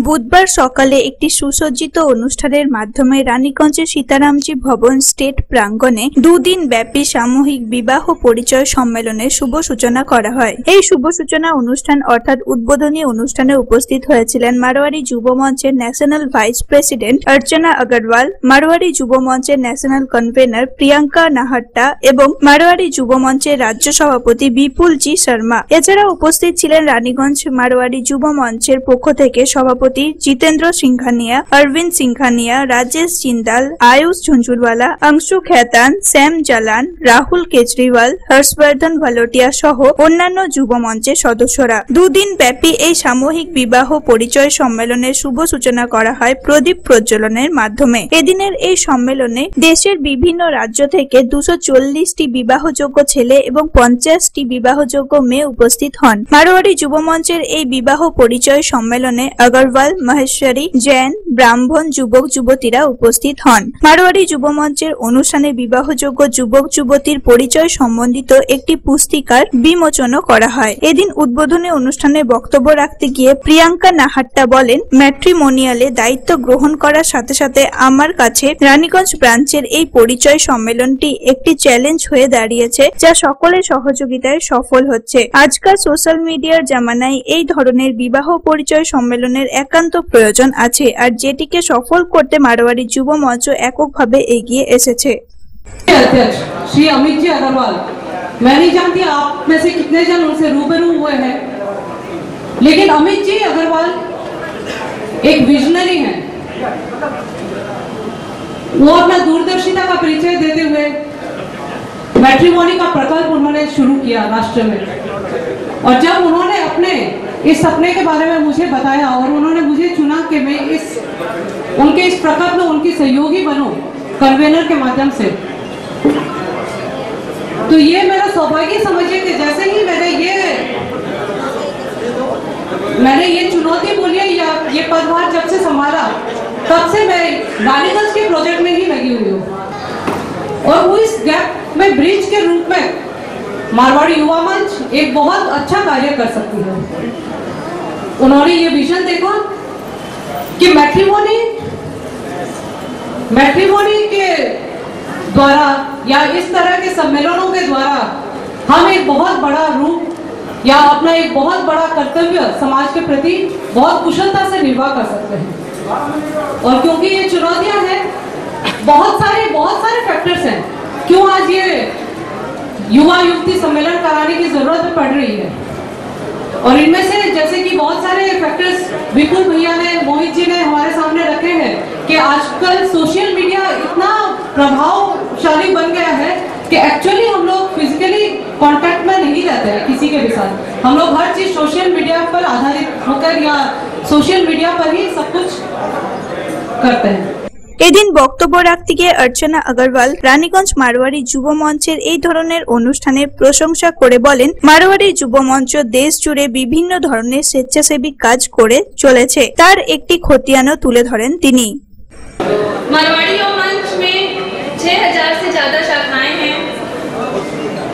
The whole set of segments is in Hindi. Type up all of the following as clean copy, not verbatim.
বুধবার সকালে একটি সুসজ্জিত অনুষ্ঠানের মাধ্যমে রানীগঞ্জের সীতারামজি ভবন স্টেট প্রাঙ্গণে দুদিন ব্যাপী সামূহিক বিবাহ পরিচয় সম্মেলনের শুভ সূচনা করা হয়। এই শুভ সূচনা অনুষ্ঠান অর্থাৎ উদ্বোধনী অনুষ্ঠানে উপস্থিত হয়েছিলেন মারোয়ারি যুব মঞ্চের ন্যাশনাল ভাইস প্রেসিডেন্ট অর্চনা আগরওয়াল, মারোয়ারি যুব মঞ্চের ন্যাশনাল কনভেনর প্রিয়াঙ্কা নাহাট্টা এবং মারোয়ারি যুব মঞ্চের রাজ্য সভাপতি বিপুল জি শর্মা। এছাড়া উপস্থিত ছিলেন রানীগঞ্জ মারোয়ারি যুব মঞ্চের পক্ষ থেকে সভাপতি জিতেন্দ্র সিংঘানিয়া, অরবিন্দ সিংঘানিয়া, রাজেশ জিন্দাল, আয়ুষ ঝুনঝুনওয়ালা, অংশু খেতান, শ্যাম জালান, রাহুল কেজরিওয়াল, হর্ষবর্ধন ভালোটিয়া সহ অন্যান্য যুব মঞ্চের সদস্যরা। দুদিন ব্যাপী এই সামূহিক বিবাহ পরিচয় সম্মেলনের শুভ সূচনা করা হয় প্রদীপ প্রজ্বলনের মাধ্যমে। এদিনের এই সম্মেলনে দেশের বিভিন্ন রাজ্য থেকে 240টি বিবাহযোগ্য ছেলে এবং 50টি বিবাহযোগ্য মেয়ে উপস্থিত হন। মারোয়ারি যুব মঞ্চের এই বিবাহ পরিচয় সম্মেলনে আগরওয়াল, মহেশ্বরী, জৈন, ব্রাহ্মণ যুবক যুবতীরা উপস্থিত হন। মারোয়ারি যুব মঞ্চের অনুষ্ঠানে বিবাহযোগ্য যুবক যুবতীর পরিচয় সম্বন্ধিত একটি পুস্তিকার বিমোচনও করা হয়। এদিন উদ্বোধনী অনুষ্ঠানে বক্তব্য রাখতে গিয়ে প্রিয়াঙ্কা নাহাট্টা বলেন, ম্যাট্রিমোনিয়ালে দায়িত্ব গ্রহণ করার সাথে সাথে আমার কাছে রানীগঞ্জ ব্রাঞ্চের এই পরিচয় সম্মেলনটি একটি চ্যালেঞ্জ হয়ে দাঁড়িয়েছে, যা সকলের সহযোগিতায় সফল হচ্ছে। আজকাল সোশ্যাল মিডিয়ার জামানায় এই ধরনের বিবাহ পরিচয় সম্মেলনের একান্ত প্রয়োজন আছে, আর যেটিকে সফল করতে মারোয়ারি যুব মঞ্চ এককভাবে এগিয়ে এসেছে। अध्यक्ष श्री अमित जी अग्रवाल, मैं नहीं जानती आप में से कितने जन उनसे रूबरू हुए हैं, लेकिन अमित जी अग्रवाल एक विजनरी हैं। वो अपना दूरदर्शिता का परिचय देते हुए मैट्रिमोनी का प्रकल्प उन्होंने शुरू किया राष्ट्र में, और जब उन्होंने अपने इस सपने के बारे में मुझे बताया और उन्होंने मुझे चुना कि मैं उनके इस प्रकल्प में उनकी सहयोगी बनूं कन्वेनर के माध्यम से, तो ये मेरा सौभाग्य समझिए कि जैसे ही मैंने ये चुनौती बोली या ये पदभार जब से संभाला, तब से मैं रानीगंज के प्रोजेक्ट में ही लगी हुई हूँ, और वो इस गैप में ब्रिज के रूप में मारवाड़ी युवा मंच एक बहुत अच्छा कार्य कर सकती है। उन्होंने ये विजन देखा कि मैट्रिमोनी के द्वारा या इस तरह के सम्मेलनों के द्वारा हम एक बहुत बड़ा रूप या अपना एक बहुत बड़ा कर्तव्य समाज के प्रति बहुत कुशलता से निर्वाह कर सकते हैं। और क्योंकि ये चुनौतियां हैं, बहुत सारे फैक्टर्स हैं क्यों आज ये युवा युवती सम्मेलन कराने की जरूरत पड़ रही है, और इनमें से जैसे कि बहुत सारे फैक्टर्स विपुल भैया ने, मोहित जी ने हमारे सामने रखे हैं कि आजकल सोशल मीडिया इतना प्रभावशाली बन गया है कि एक्चुअली हम लोग फिजिकली कांटेक्ट में नहीं रहते हैं किसी के भी साथ। हम लोग हर चीज सोशल मीडिया पर आधारित होकर या सोशल मीडिया पर ही सब कुछ करते हैं। এদিন বক্তব্য রাখতে গিয়ে অর্চনা আগরওয়াল রানীগঞ্জ মারোয়ারি যুব মঞ্চের এই ধরনের অনুষ্ঠানের প্রশংসা করে বলেন, মারোয়ারি যুব মঞ্চ দেশ জুড়ে বিভিন্ন ধরনের স্বেচ্ছাসেবী কাজ করে চলেছে, তার একটি খতিয়ানও তুলে ধরেন তিনি। मारवाड़ी मंच में 6000 से ज्यादा शाखाएं हैं।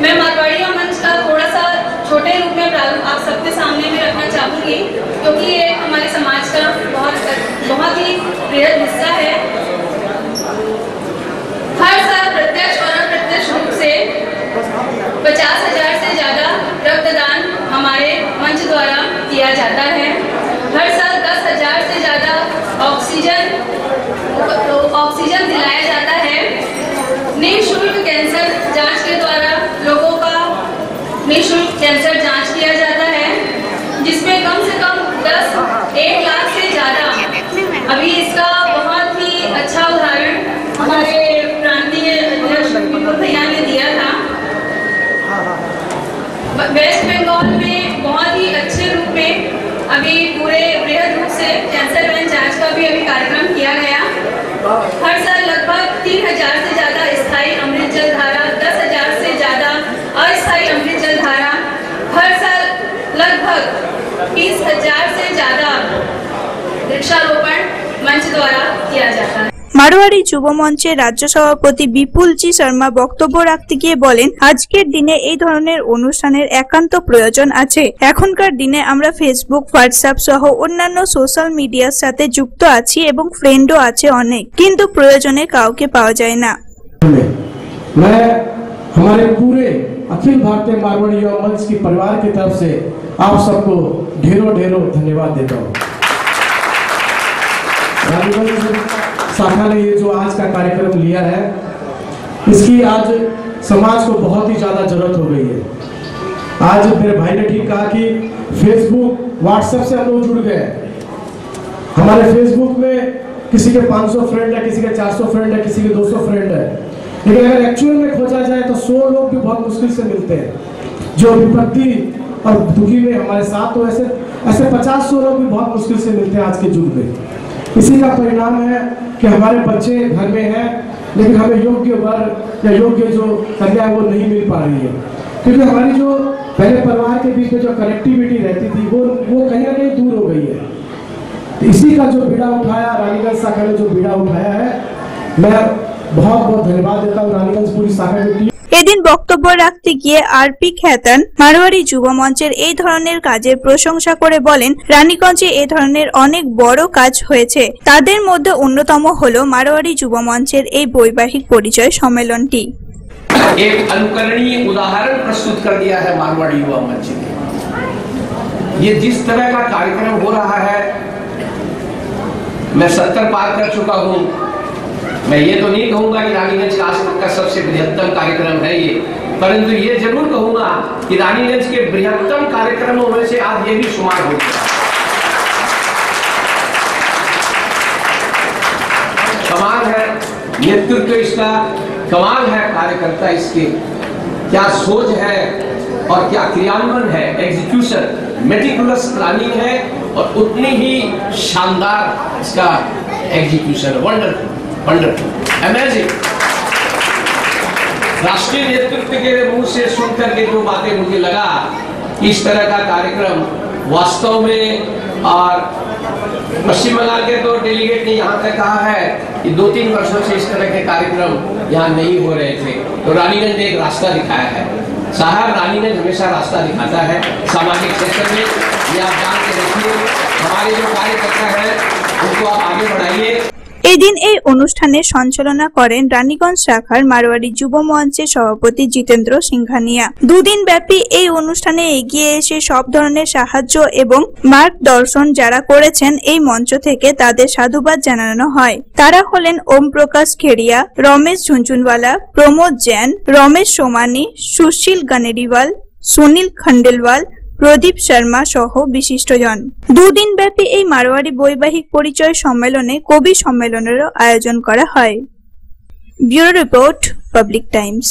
मैं मारवाड़ी मंच का थोड़ा सा छोटे रूप में प्रारूप आप सबके सामने में रखना चाहूंगी, क्योंकि ये हमारे समाज का बहुत ही बृहद हिस्सा है। हर साल प्रत्यक्ष और अप्रत्यक्ष रूप से 50,000 से ज्यादा रक्तदान हमारे मंच द्वारा किया जाता है। हर साल 10,000 से ज्यादा ऑक्सीजन दिलाया जाता है। निःशुल्क कैंसर जांच के द्वारा लोगों का निःशुल्क कैंसर जांच किया जाता है, जिसमें कम से कम 1 लाख से ज्यादा। अभी इसका बहुत ही अच्छा उदाहरण हमारे प्रांतीय अध्यक्ष विपुल भैया ने दिया था। वेस्ट बंगाल में बहुत ही अच्छे रूप में अभी पूरे बृहद रूप से कैंसर वैन जांच का भी अभी कार्यक्रम किया गया। हर साल लगभग 3000 से ज्यादा स्थायी अमृत जल धारा, 10,000 से ज्यादा अस्थायी अमृत जल धारा, हर साल लगभग 20,000 से ज्यादा वृक्षारोपण मंच द्वारा किया जाता है। মারোয়ারি যুব মঞ্চের রাজ্য সভাপতি বিপুলজি শর্মা বক্তব্য রাখতে গিয়ে বলেন, আজকের দিনে এই ধরনের অনুষ্ঠানের একান্ত প্রয়োজন আছে। এখনকার দিনে আমরা ফেসবুক, হোয়াটসঅ্যাপ সহ অন্যান্য সোশ্যাল মিডিয়ার সাথে যুক্ত আছি এবং ফ্রেন্ডও আছে অনেক, কিন্তু প্রয়োজনে কাউকে পাওয়া যায় না। मैं हमारे पूरे अखिल भारतीय मारवाड़ी युवा मंच की परिवार की तरफ से आप सबको ढेरों ढेरों धन्यवाद देता हूँ। रानीगंज शाखा ने ये जो आज का कार्यक्रम लिया है, इसकी आज समाज को बहुत ही ज्यादा जरूरत हो गई है। आज मेरे भाई ने ठीक कहा कि फेसबुक, व्हाट्सएप से हम लोग जुड़ गए। हमारे फेसबुक में किसी के 500 फ्रेंड है, किसी के 400 फ्रेंड है, किसी के 200 फ्रेंड है, लेकिन अगर एक्चुअल में खोजा जाए तो 100 लोग भी बहुत मुश्किल से मिलते हैं जो विपत्ति और दुखी में हमारे साथ। तो ऐसे 50-100 लोग भी बहुत मुश्किल से मिलते हैं आज के युग में। इसी का परिणाम है कि हमारे बच्चे घर में हैं, लेकिन हमें योग्य वर या योग्य जो कन्या वो नहीं मिल पा रही है, क्योंकि हमारी जो पहले परिवार के बीच में जो कनेक्टिविटी रहती थी वो कहीं ना कहीं दूर हो गई है। तो इसी का जो बीड़ा उठाया रानीगंज शाखा ने, जो बीड़ा उठाया है, मैं बहुत बहुत धन्यवाद देता हूँ रानीगंज पूरी शाखा की टीम। এদিন বক্তব্য রাখতে গিয়ে আরপি খ্যাতান মারোয়ারি যুব মঞ্চের এই ধরনের কাজের প্রশংসা করে বলেন, রানীগঞ্জে এই ধরনের অনেক বড় কাজ হয়েছে। তাদের মধ্যে অন্যতম হলো মারোয়ারি যুব মঞ্চের এই বৈবাহিক পরিচয় সম্মেলনটি। एक अनुकरणीय उदाहरण प्रस्तुत कर दिया है मारवाड़ी युवा मंच ने। ये जिस तरह का कार्यक्रम हो रहा है, मैं 70 पार कर चुका हूँ। मैं ये तो नहीं कहूंगा कि रानीगंज का आज तक का सबसे बृहत्तम कार्यक्रम है ये, परंतु ये जरूर कहूंगा कि रानीगंज के बृहत्तम कार्यक्रमों में से आज ये भी शुमार हो गया। कमाल है नेतृत्व इसका, कमाल है कार्यकर्ता इसके, क्या सोच है और क्या क्रियान्वयन है, एग्जीक्यूशन, मेटिकुलस प्लानिंग है और उतनी ही शानदार इसका एग्जीक्यूशन। Wonderful, wonderful, amazing. राष्ट्रीय नेतृत्व के मुंह से सुनकर के जो बातें मुझे लगा, इस तरह का कार्यक्रम वास्तव में, और पश्चिम बंगाल के तो डेलीगेट ने यहाँ तक कहा है कि 2-3 वर्षों से इस तरह के कार्यक्रम यहाँ नहीं हो रहे थे, तो रानीगंज ने एक रास्ता दिखाया है। साहब, रानीगंज हमेशा रास्ता दिखाता है सामाजिक क्षेत्र में, ये आप जान के रखिए। हमारे जो कार्यकर्ता हैं उनको आप आगे बढ़ाइए। এদিন এই অনুষ্ঠানে সঞ্চালনা করেন রানীগঞ্জ শাখার মারোয়ারি যুব মঞ্চের সভাপতি জিতেন্দ্র সিংঘানিয়া। দুদিন ব্যাপী এই অনুষ্ঠানে এগিয়ে এসে সব ধরনের সাহায্য এবং মার্গদর্শন যারা করেছেন এই মঞ্চ থেকে তাদের সাধুবাদ জানানো হয়। তারা হলেন ওম প্রকাশ খেড়িয়া, রমেশ ঝুনঝুনওয়ালা, প্রমোদ জৈন, রমেশ সোমানি, সুশীল গানেরিওয়াল, সুনীল খন্ডেলওয়াল, প্রদীপ শর্মা সহ বিশিষ্টজন। দুদিন ব্যাপী এই মারোয়ারি বৈবাহিক পরিচয় সম্মেলনে কবি সম্মেলনেরও আয়োজন করা হয়। Bureau report, public Times.